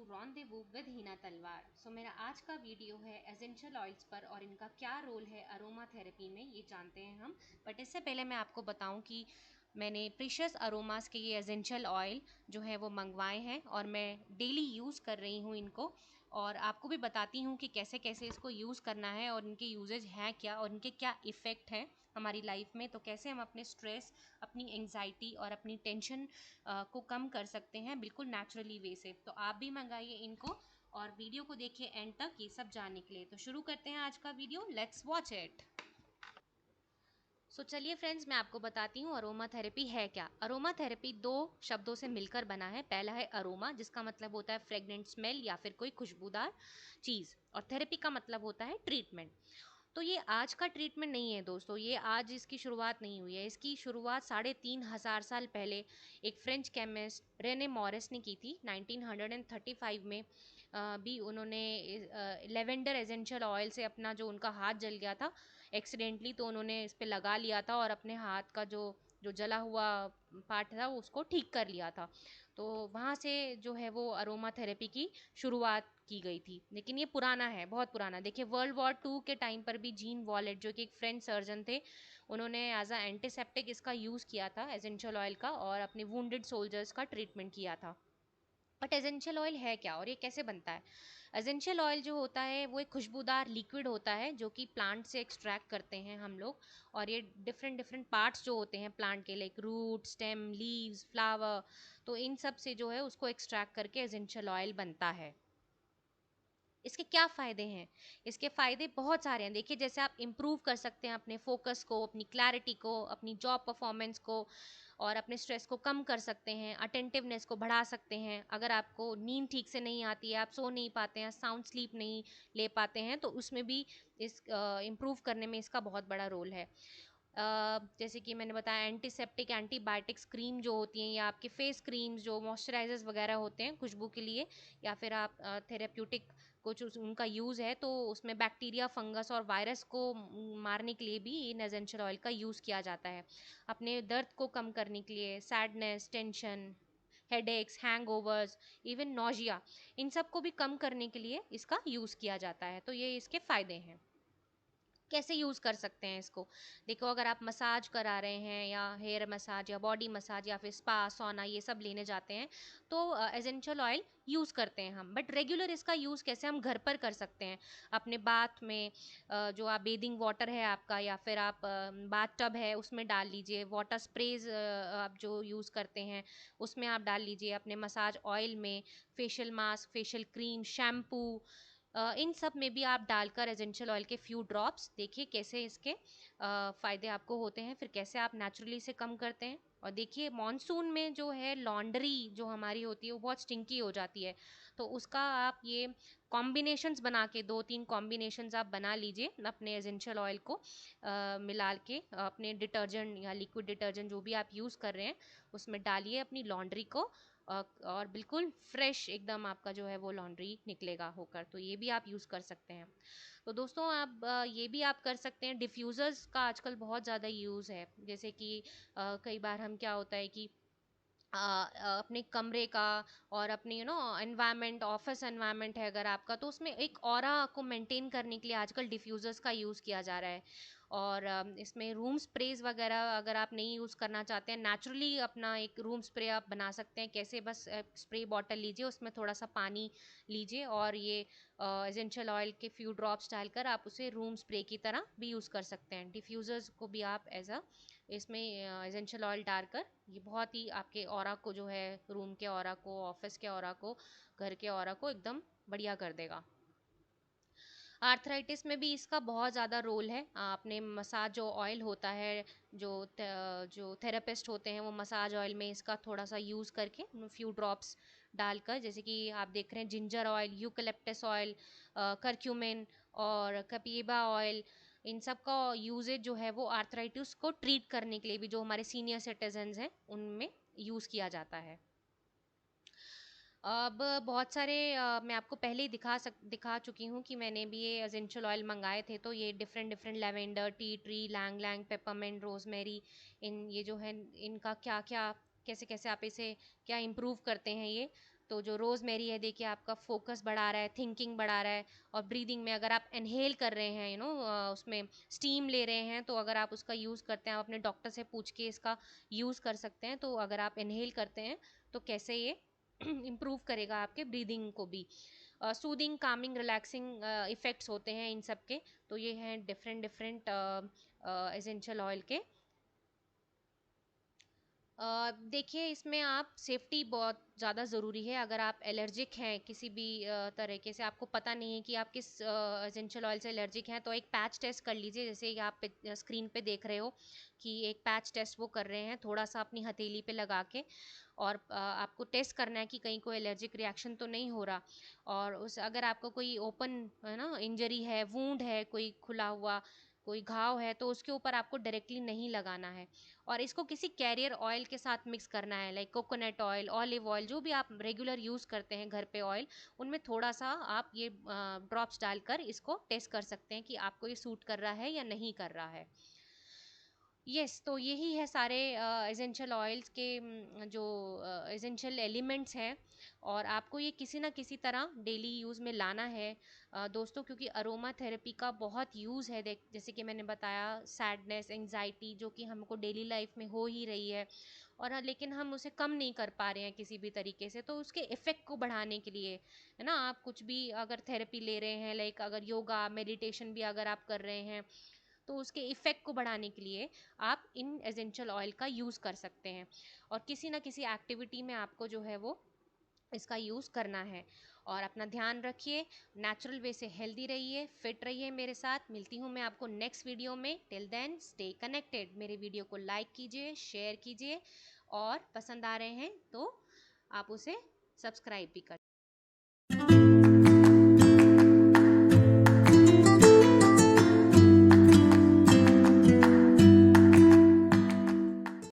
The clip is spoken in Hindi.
रॉन्डेवू विद हिना तलवार। मेरा आज का वीडियो है एसेंशियल ऑयल्स पर और इनका क्या रोल है अरोमा थेरेपी में, ये जानते हैं हम। बट इससे पहले मैं आपको बताऊं कि मैंने प्रीशियस अरोमास के ये एसेंशियल ऑयल जो है वो मंगवाए हैं और मैं डेली यूज़ कर रही हूँ इनको, और आपको भी बताती हूँ कि कैसे कैसे इसको यूज़ करना है और इनके यूजेज हैं क्या और इनके क्या इफ़ेक्ट हैं हमारी लाइफ में। तो कैसे हम अपने स्ट्रेस, अपनी एंग्जाइटी और अपनी टेंशन को कम कर सकते हैं बिल्कुल नेचुरली वे से। तो आप भी मंगाइए इनको और वीडियो को देखिए एंड तक ये सब जानने के लिए। तो शुरू करते हैं आज का वीडियो, लेट्स वॉच इट। चलिए फ्रेंड्स, मैं आपको बताती हूँ अरोमा थेरेपी है क्या। अरोमा थेरेपी दो शब्दों से मिलकर बना है। पहला है अरोमा, जिसका मतलब होता है फ्रेगनेंट स्मेल या फिर कोई खुशबूदार चीज़, और थेरेपी का मतलब होता है ट्रीटमेंट। तो ये आज का ट्रीटमेंट नहीं है दोस्तों, ये आज इसकी शुरुआत नहीं हुई है। इसकी शुरुआत 3,500 साल पहले एक फ्रेंच केमिस्ट रेने मॉरिस ने की थी 1935 में। भी उन्होंने लेवेंडर एसेंशियल ऑयल से अपना जो उनका हाथ जल गया था एक्सीडेंटली, तो उन्होंने इस पर लगा लिया था और अपने हाथ का जो जला हुआ पार्ट था उसको ठीक कर लिया था। तो वहाँ से जो है वो अरोमा थेरेपी की शुरुआत की गई थी। लेकिन ये पुराना है, बहुत पुराना। देखिए वर्ल्ड वॉर 2 के टाइम पर भी जीन वॉलेट जो कि एक फ्रेंच सर्जन थे, उन्होंने एज अ एंटीसेप्टिक इसका यूज़ किया था एसेंशियल ऑयल का, और अपने वुंडेड सोल्जर्स का ट्रीटमेंट किया था। बट एसेंशियल ऑयल है क्या और ये कैसे बनता है? एसेंशियल ऑयल जो होता है वो एक खुशबूदार लिक्विड होता है जो कि प्लांट से एक्सट्रैक्ट करते हैं हम लोग। और ये डिफरेंट डिफरेंट पार्ट्स जो होते हैं प्लांट के, like root, stem, leaves, flower, तो इन सब से जो है उसको एक्सट्रैक्ट करके एसेंशियल ऑयल बनता है। इसके क्या फ़ायदे हैं? इसके फ़ायदे बहुत सारे हैं। देखिए, जैसे आप इम्प्रूव कर सकते हैं अपने फोकस को, अपनी क्लैरिटी को, अपनी जॉब परफॉर्मेंस को, और अपने स्ट्रेस को कम कर सकते हैं, अटेंटिवनेस को बढ़ा सकते हैं। अगर आपको नींद ठीक से नहीं आती है, आप सो नहीं पाते हैं, साउंड स्लीप नहीं ले पाते हैं, तो उसमें भी इस इम्प्रूव करने में इसका बहुत बड़ा रोल है। जैसे कि मैंने बताया, एंटीसेप्टिक, एंटीबायोटिक्स क्रीम जो होती हैं, या आपके फेस क्रीम्स जो मॉइस्चराइजर्स वगैरह होते हैं खुशबू के लिए, या फिर आप थेरेप्यूटिक कुछ उनका यूज़ है, तो उसमें बैक्टीरिया, फंगस और वायरस को मारने के लिए भी इन एसेंशियल ऑयल का यूज़ किया जाता है। अपने दर्द को कम करने के लिए, sadness, tension, headaches, hangovers, even nausea, इन सब को भी कम करने के लिए इसका यूज़ किया जाता है। तो ये इसके फ़ायदे हैं। कैसे यूज़ कर सकते हैं इसको? देखो, अगर आप मसाज करा रहे हैं, या हेयर मसाज या बॉडी मसाज या फिर स्पा, सौना, ये सब लेने जाते हैं, तो एसेंशियल ऑयल यूज़ करते हैं हम। बट रेगुलर इसका यूज़ कैसे हम घर पर कर सकते हैं? अपने बाथ में जो आप बेदिंग वाटर है आपका, या फिर आप बाथ टब है उसमें डाल लीजिए। वाटर स्प्रेज आप जो यूज़ करते हैं उसमें आप डाल लीजिए। अपने मसाज ऑयल में, facial mask, facial cream, shampoo, इन सब में भी आप डालकर एसेंशियल ऑयल के फ्यू ड्रॉप्स देखिए कैसे इसके फ़ायदे आपको होते हैं, फिर कैसे आप नेचुरली इसे कम करते हैं। और देखिए, मॉनसून में जो है लॉन्ड्री जो हमारी होती है वो बहुत स्टिंकी हो जाती है, तो उसका आप ये कॉम्बिनेशंस बना के, 2-3 कॉम्बिनेशंस आप बना लीजिए अपने एसेंशियल ऑयल को मिला के अपने डिटर्जेंट या लिक्विड डिटर्जेंट जो भी आप यूज़ कर रहे हैं उसमें डालिए अपनी लॉन्ड्री को, और बिल्कुल फ्रेश एकदम आपका जो है वो लॉन्ड्री निकलेगा होकर। तो ये भी आप यूज़ कर सकते हैं। तो दोस्तों, आप ये भी आप कर सकते हैं। डिफ्यूज़र्स का आजकल बहुत ज़्यादा यूज़ है। जैसे कि कई बार हम क्या होता है कि अपने कमरे का और अपनी एनवायरनमेंट, ऑफिस एनवायरनमेंट है अगर आपका, तो उसमें एक ऑरा को मेंटेन करने के लिए आजकल डिफ्यूज़र्स का यूज़ किया जा रहा है। और इसमें रूम स्प्रेज वगैरह अगर आप नहीं यूज़ करना चाहते हैं, नेचुरली अपना एक रूम स्प्रे आप बना सकते हैं। कैसे? बस स्प्रे बॉटल लीजिए, उसमें थोड़ा सा पानी लीजिए, और ये एसेंशियल ऑयल के फ्यू ड्रॉप्स डालकर आप उसे रूम स्प्रे की तरह भी यूज़ कर सकते हैं। डिफ्यूज़र्स को भी आप एज अ इसमें एसेंशियल ऑयल डालकर, ये बहुत ही आपके ऑरा को जो है, रूम के ऑरा को, ऑफिस के ऑरा को, घर के ऑरा को एकदम बढ़िया कर देगा। आर्थराइटिस में भी इसका बहुत ज़्यादा रोल है। अपने मसाज जो ऑयल होता है, जो थेरेपिस्ट होते हैं वो मसाज ऑयल में इसका थोड़ा सा यूज़ करके फ्यू ड्रॉप्स डालकर, जैसे कि आप देख रहे हैं ginger oil, eucalyptus oil, curcumin और कपीबा ऑयल, इन सब का यूजेज जो है वो आर्थराइटिस को ट्रीट करने के लिए भी, जो हमारे सीनियर सिटीजन्स हैं उनमें यूज़ किया जाता है। अब बहुत सारे मैं आपको पहले ही दिखा चुकी हूँ कि मैंने भी ये एसेंशियल ऑयल मंगाए थे। तो ये different different lavender, tea tree, ylang ylang, peppermint, rosemary, इन ये जो है इनका क्या क्या, कैसे कैसे आप इसे क्या इम्प्रूव करते हैं ये। तो जो रोज़मेरी है देखिए आपका फोकस बढ़ा रहा है, थिंकिंग बढ़ा रहा है। और ब्रीदिंग में अगर आप इनहेल कर रहे हैं, उसमें स्टीम ले रहे हैं, तो अगर आप उसका यूज़ करते हैं, आप अपने डॉक्टर से पूछ के इसका यूज़ कर सकते हैं। तो अगर आप इनहेल करते हैं तो कैसे ये इम्प्रूव करेगा आपके ब्रीदिंग को भी। सूदिंग, कामिंग, रिलैक्सिंग इफ़ेक्ट्स होते हैं इन सब के। तो ये हैं डिफरेंट डिफरेंट एसेंशियल ऑयल के। देखिए इसमें आप सेफ्टी बहुत ज़्यादा ज़रूरी है। अगर आप एलर्जिक हैं किसी भी तरीके से, आपको पता नहीं है कि आप किस एसेंशियल ऑयल से एलर्जिक हैं, तो एक पैच टेस्ट कर लीजिए। जैसे कि आप स्क्रीन पे देख रहे हो कि एक पैच टेस्ट वो कर रहे हैं, थोड़ा सा अपनी हथेली पे लगा के। और आपको टेस्ट करना है कि कहीं कोई एलर्जिक रिएक्शन तो नहीं हो रहा। और उस अगर आपको कोई ओपन है ना इंजरी है, वूंड है, कोई खुला हुआ कोई घाव है, तो उसके ऊपर आपको डायरेक्टली नहीं लगाना है। और इसको किसी कैरियर ऑयल के साथ मिक्स करना है, like coconut oil, olive oil, जो भी आप रेगुलर यूज़ करते हैं घर पे ऑयल, उनमें थोड़ा सा आप ये ड्रॉप्स डालकर इसको टेस्ट कर सकते हैं कि आपको ये सूट कर रहा है या नहीं कर रहा है। यस, तो यही है सारे एसेंशियल ऑयल्स के जो एसेंशियल एलिमेंट्स हैं। और आपको ये किसी ना किसी तरह डेली यूज़ में लाना है दोस्तों, क्योंकि अरोमा थेरेपी का बहुत यूज़ है। देख जैसे कि मैंने बताया, सैडनेस, एंजाइटी जो कि हमको डेली लाइफ में हो ही रही है, और लेकिन हम उसे कम नहीं कर पा रहे हैं किसी भी तरीके से। तो उसके इफ़ेक्ट को बढ़ाने के लिए, है ना, आप कुछ भी अगर थेरेपी ले रहे हैं, लाइक अगर योगा मेडिटेशन भी अगर आप कर रहे हैं, तो उसके इफ़ेक्ट को बढ़ाने के लिए आप इन एसेंशियल ऑयल का यूज़ कर सकते हैं। और किसी ना किसी एक्टिविटी में आपको जो है वो इसका यूज़ करना है। और अपना ध्यान रखिए, नेचुरल वे से हेल्दी रहिए, फिट रहिए। मेरे साथ मिलती हूँ मैं आपको नेक्स्ट वीडियो में। Till then stay connected. मेरे वीडियो को लाइक कीजिए, शेयर कीजिए, और पसंद आ रहे हैं तो आप उसे सब्सक्राइब भी कर